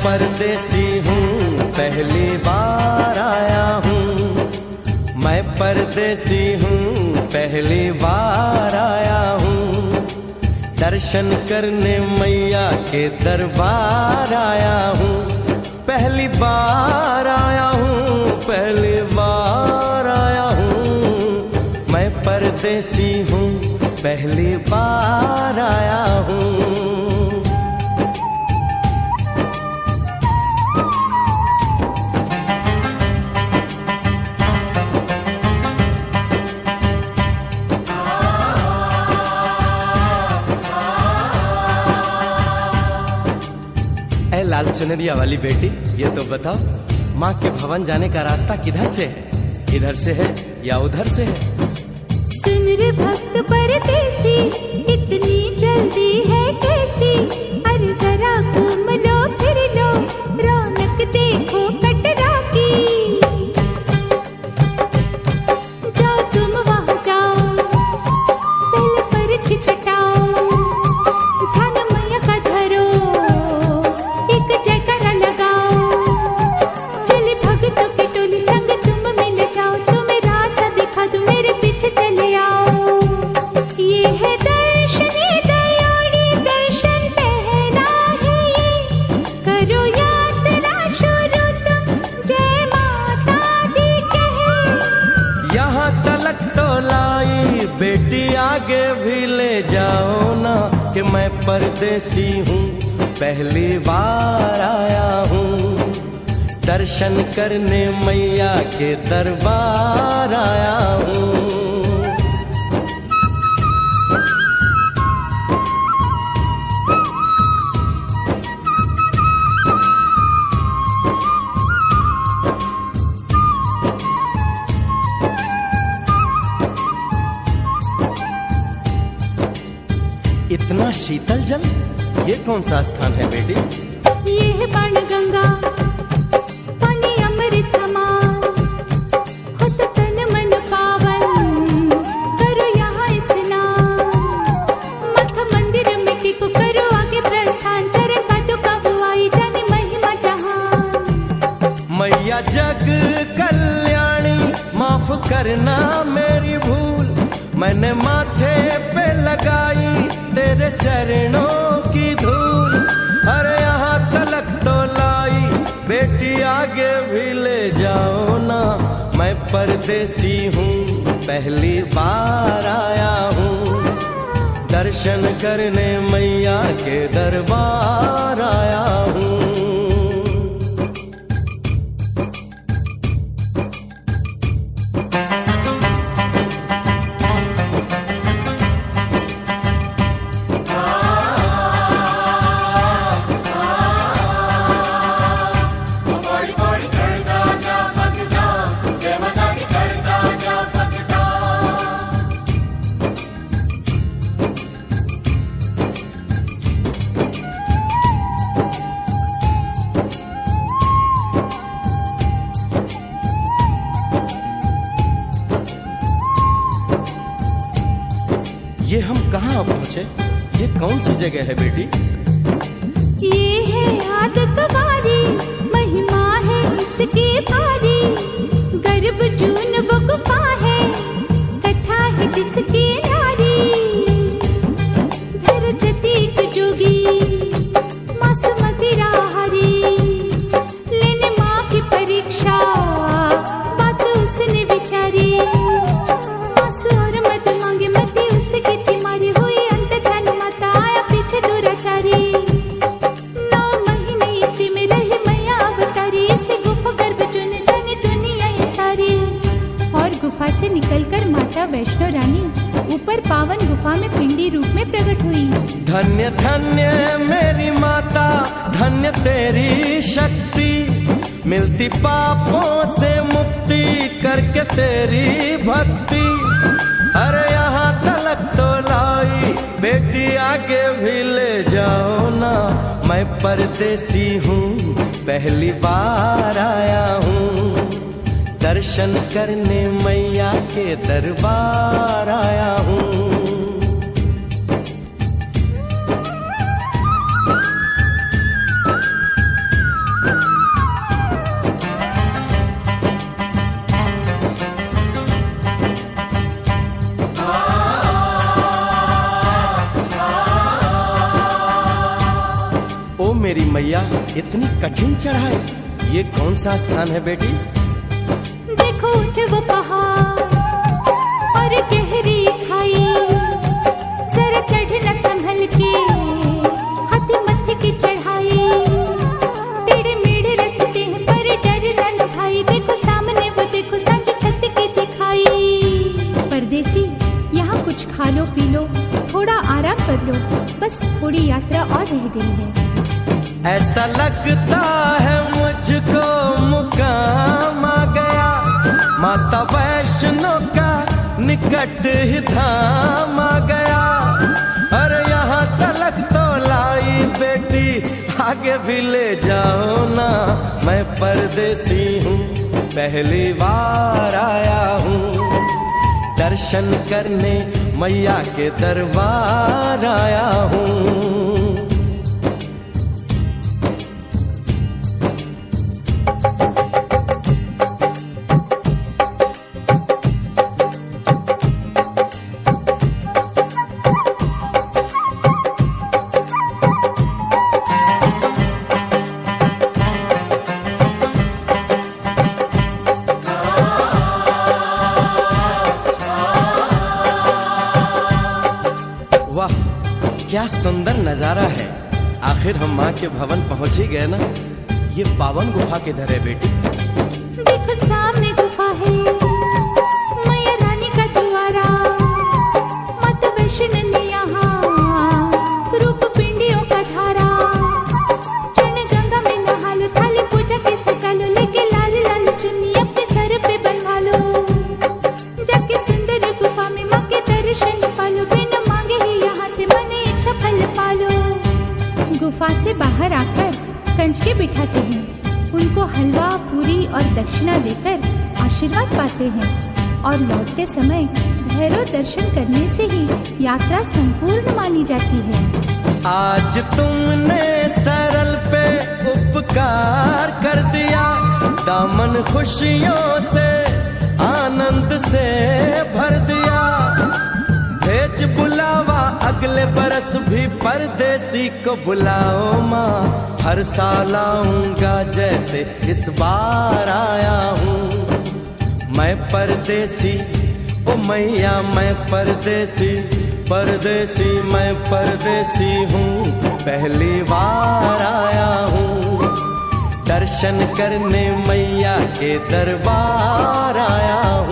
परदेसी हूँ पहली बार आया हूँ, मैं परदेसी हूँ पहली बार आया हूँ, दर्शन करने मैया के दरबार आया हूँ, पहली बार आया हूँ, पहली बार आया हूँ, मैं परदेसी हूँ पहली बार आया हूँ। लाल चुनरिया वाली बेटी, ये तो बताओ माँ के भवन जाने का रास्ता किधर से है? इधर से है या उधर से है? सुन रे भक्त परदेसी, इतनी जल्दी है कैसी? अरे जरा घूम लो फिर लो, रौनक देखो कटरा की। जाओ तुम वहाँ जाओ, पहले पर्ची कटाओ, ध्यान मैया का धरो, जयकारा लगाओ, चले भक्तों की टोली संग तुम मिल जाओ, तुम्हें रास्ता दिखा दूं, मेरे पीछे चले आओ। ये है दर्शन, ये दयाड़ी दर्शन पहला है ये, करो यात्रा शुरू तुम, जय माता दी कहे। यहाँ तलक तो लाई बेटी, आगे भी ले जाओ ना, कि मैं परदेसी हूँ पहली बार आया हूँ, दर्शन करने मैया के दरबार आया हूँ। इतना शीतल जल, ये कौन सा स्थान है बेटी? ये है बाण गंगा, पानी अमृत समान, होता तन मन पावन, करो यहाँ स्नान, मठ मंदिर में टिको, करो आगे प्रस्थान, चरण पादुका बुआई, जाने महिमा जहान। मैया जग कल्याणी, माफ करना मेरी भूल, मैंने माथे पे लगाई तेरे चरणों की धूल, अरे यहाँ तलक तो लाई बेटी, आगे भी ले जाओ ना, मैं परदेसी हूँ पहली बार आया हूँ, दर्शन करने मैया के दरबार आया हूँ। ये हम कहाँ पहुँचे? ये कौन सी जगह है बेटी? ये है आदत वारी, महिमा है इसकी भारी, गर्भ जून वो गुफा है, कथा है जिसकी नारी, धर जतीक जोगी मासुमती राहरी, लेने माँ की परीक्षा, बात उसने विचारी, मासु और मत मांगे मती उसकी चिमारी, हुई अंत धन माता आया पीछे दुराचारी, 9 महीने इसी में रही मैया अवतारी, इसी गुफा गर्भ चुन जाने दुनिया ये सारी। और गुफा से निकलकर माता वैष्णो रानी ऊपर पावन गुफा में पिंडी रूप में प्रकट हुई। धन्य धन्य मेरी माता, धन्य तेरी शक्ति, मिलती पापों से मुक्ति करके तेरी भक्ति, अरे यहाँ तलक तो लाई बेटी, आगे भी ले जाओ ना, मैं परदेसी हूँ पहली बार आया हूँ, दर्शन करने मैया के दरबार आया हूँ। ओ मेरी मैया, इतनी कठिन चढ़ाई, ये कौन सा स्थान है बेटी? देखो ऊंचे वो पहाड़ और गहरी खाई, जरा चढ़ना संभल के, हाथी मत्थे की चढ़ाई, टेढ़े मेढ़े रास्ते हैं पर डरना न भाई, देखो सामने वो देखो सांझ छत की दिखाई। परदेसी यहाँ कुछ खा लो पी लो, थोड़ा आराम कर लो, बस थोड़ी यात्रा और रह गई है। ऐसा लगता है मुझको मुकाम आ गया, माता वैष्णो का निकट ही धाम आ गया। अरे यहाँ तलक तो लाई बेटी, आगे भी ले जाओ ना, मैं परदेसी हूँ, पहली बार आया हूँ। दर्शन करने मैया के दरबार आया हूँ। वाह, क्या सुंदर नजारा है। आखिर हम माँ के भवन पहुंच ही गए ना। ये पावन गुफा किधर है बेटी? देखो सामने गुफा है, मैया रानी का द्वारा, माता वैष्णो ने यहाँ रूप पिंडियों का धारा। चरण गंगा में नहा लो, थाली पूजा के सजा लो, लेके लाल लाल चुन्नी अपने सर पे बंधा लो, जाके सुंदर गुफा में माँ के दर्शन पालो, बिना मांगे ही यहाँ से मन इच्छा फल पालो। गुफा से बाहर आकर कंच के बिठाते हैं, उनको हलवा पूरी और दक्षिणा देकर आशीर्वाद पाते हैं, और लौटते समय भैरव दर्शन करने से ही यात्रा संपूर्ण मानी जाती है। आज तुमने सरल पे उपकार कर दिया, दामन खुशियों से आनंद से भर दिया। भेज बुलावा अगले बरस भी परदेसी को बुलाओ माँ, हर साल आऊंगा जैसे इस बार आया हूँ। मैं परदेसी, ओ मैया मैं परदेसी, परदेसी मैं परदेसी हूँ, पहली बार आया हूँ। दर्शन करने मैया के दरबार आया हूँ।